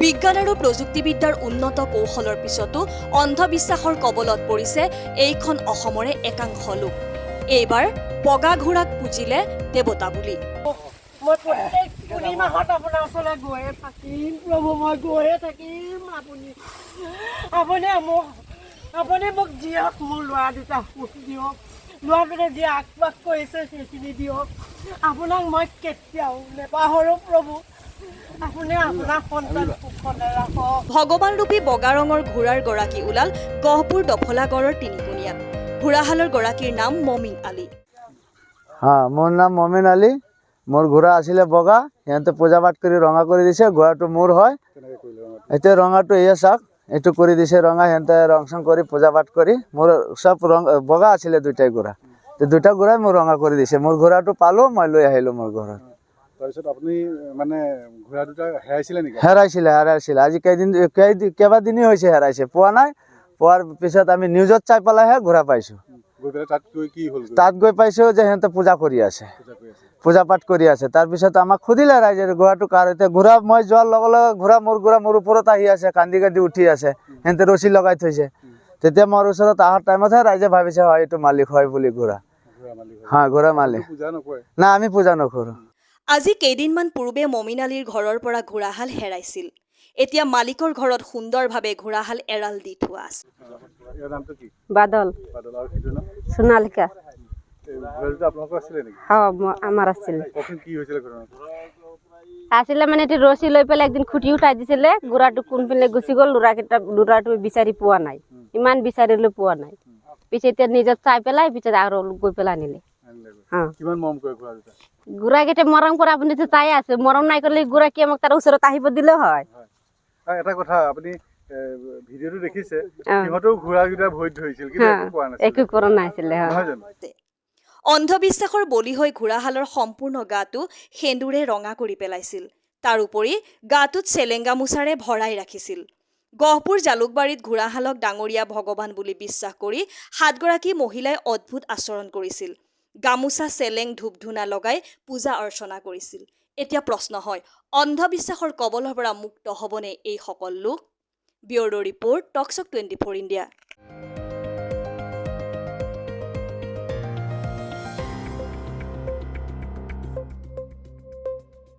বিজ্ঞান আৰু প্ৰযুক্তিবিদ্যাৰ উন্নত কৌশলৰ পিছতো অন্ধবিশ্বাসৰ কবলত পৰিছে এইখন অসমৰে একাংশ লোক। এইবাৰ বগা ঘোঁৰাক পুজিলে দেৱতা বুলি। মই প্ৰত্যেক পূৰ্ণিমাহত আপোনাৰ ওচৰলৈ গৈয়ে থাকিম প্ৰভু, মই গৈয়ে থাকিম। আপুনি মোক দিয়ক, মোৰ ল'ৰা দুটা সুখ দিয়ক, ল'ৰাটোৱে যি আশীৰ্বাদ কৰিছে সেইখিনি দিয়ক। আপোনাক মই কেতিয়াও নেপাহৰোঁ প্ৰভু, আপুনি আপোনাৰ সন্তান সুখলে ৰাখক। ভগৱানৰূপী বগা ৰঙৰ ঘোঁৰাৰ গৰাকী ওলাল গহপুৰ দফলাগড়ৰ তিনিকুণীয়াত। ঘোঁৰাহালৰ গৰাকীৰ নাম মমিন আলী। মোৰ নাম মমিন আলী। মোৰ ঘোঁৰা আছিলে বগা, সিহঁতে পূজা পাঠ কৰি ৰঙা কৰি দিছে। ঘোঁৰাটো মোৰ হয়। এতিয়া ৰঙাটো এয়া চাওক, এইটো কৰি দিছে ৰঙা। সিহঁতে ৰং চং কৰি পূজা পাঠ কৰি, মোৰ চব ৰং বগা আছিলে দুইটাই ঘোঁৰা। দুটা ঘোঁৰাই মোৰ ৰঙা কৰি দিছে। মোৰ ঘোঁৰাটো পালো, মই লৈ আহিলো মোৰ ঘৰত। তাৰপিছত আপুনি মানে ঘোঁৰা দুটা হেৰাইছিলে নেকি? হেৰাইছিলে। আজি কেইবাদিনেই হৈছে হেৰাইছে, পোৱা নাই। পোৱাৰ পিছত আমি নিউজত চাই পেলাইহে ঘোঁৰা পাইছো। তাত গৈ পাইছো যে সিহঁতে পূজা কৰি আছে, পূজা পাঠ কৰি আছে। তাৰপিছত আমাক সুধিলে ৰাইজে ঘোঁৰাটো কাৰ। এতিয়া ঘোঁৰা মই যোৱাৰ লগে লগে ঘোঁৰা মোৰ ওপৰত আহি আছে, কান্দি কান্দি উঠি আছে। সিহঁতে ৰছী লগাই থৈছে। তেতিয়া মোৰ ওচৰত অহাৰ টাইমতহে ৰাইজে ভাবিছে হয় এইটো মালিক হয় বুলি ঘোঁৰা। হয়, ঘোঁৰা মালিক। না, আমি পূজা নকৰো। আজি কেইদিনমান পূৰ্বে মমিন আলীৰ ঘৰৰ পৰা ঘোঁৰাহাল হেৰাইছিল। এতিয়া মালিকৰ ঘৰত সুন্দৰভাৱে ঘোঁৰাহাল এৰাল দি থোৱা আছে। বাদল সোণালিকা আমাৰ আছিলে মানে এটি ৰছী লৈ পেলাই একদিন খুটি উঠাই দিছিলে। ঘোঁৰাটো কোনপিনে গুচি গ'ল, ল'ৰাটো বিচাৰি পোৱা নাই। ইমান বিচাৰিলো পোৱা নাই। পিছে এতিয়া নিজত চাই পেলাই পিছত আৰু গৈ পেলাই আনিলে। ঘোঁৰাকেইটা মৰম কৰে, আপুনি চাই আছে। মৰম নাই কৰিলে ঘোঁৰা কি আমাক তাৰ ওচৰত আহিব দিলে হয়? এটা কথা, আপুনি ভিডিঅ'টো দেখিছে, সিহঁতেও ঘোঁৰাকেইটা ভৰিত ধৰিছিল, কিন্তু একো কৰা নাছিলে। অন্ধবিশ্বাসৰ বলি হৈ ঘোঁৰাহালৰ সম্পূৰ্ণ গাটো সেন্দুৰে ৰঙা কৰি পেলাইছিল। তাৰোপৰি গাটোত চেলেং গামোচাৰে ভৰাই ৰাখিছিল। গহপুৰ জালুকবাৰীত ঘোঁৰাহালক ডাঙৰীয়া ভগৱান বুলি বিশ্বাস কৰি 7 গৰাকী মহিলাই অদ্ভুত আচৰণ কৰিছিল। গামোচা, চেলেং, ধূপ ধূনা লগাই পূজা অৰ্চনা কৰিছিল। এতিয়া প্ৰশ্ন হয়, অন্ধবিশ্বাসৰ কবলৰ পৰা মুক্ত হ'বনে এইসকল লোক? ব্যুৰ' ৰিপৰ্ট, টকশ্বক 24 ইণ্ডিয়া।